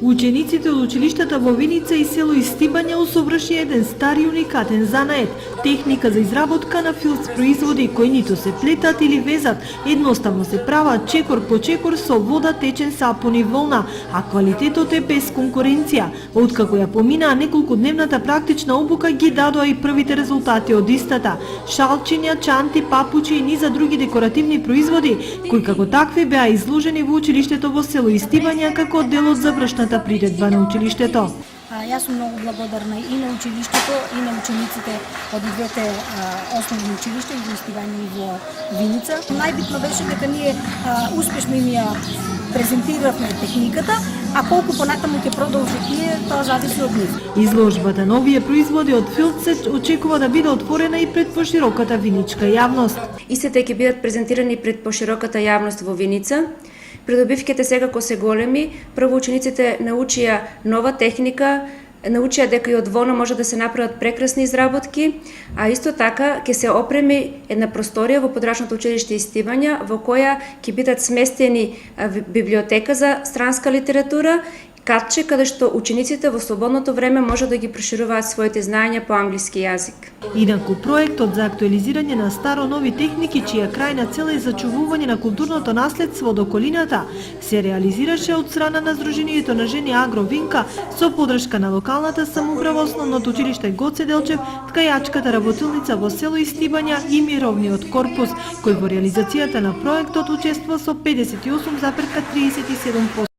Учениците од училиштата во Виница и село Истибања усовршија еден стар и уникатен занает, техника за изработка на филц производи кои ниту се плетат или везат, едноставно се прават чекор по чекор со вода, течен сапун и волна, а квалитетот е без конкуренција. Откако ја поминаа неколкудневната практична обука, ги дадоа и првите резултати од истата. Шалчиња, чанти, папучи и низа други декоративни производи, кои како такви беа изложени во училиштето во село Истибања како дел од завршната приредба на училиштето. Јас сум многу благодарна и на училиштето и на учениците од двете основни училишта, и во Истибања и во Виница. Најбитно беше дека ние успешно им ја презентиравме техниката, а колку понатаму ќе продолжи тие, тоа зависи од нив. Изложбата на овие производи од филц се очекува да биде отворена и пред пошироката виничка јавност. Истите ќе бидат презентирани пред пошироката јавност во Виница. Придобивките секако се големи. Прво учениците научија нова техника, научија дека и од воно може да се направат прекрасни изработки, а исто така ќе се опреми една просторија во подрачното училиште Истибања, во која ќе бидат сместени библиотека за странска литература, катче каде што учениците во слободното време може да ги прошируваат своите знаења по англиски јазик. Инаку проектот за актуализирање на старо-нови техники, чија крајна цел е зачувување на културното наследство од околината, се реализираше од страна на Сдруженијето на жени Агровинка со поддршка на локалната самоуправа, основното училиште Гоце Делчев, ткајачката работилница во село Истибања и мировниот корпус, кој во реализацијата на проектот учествува со 58,37%.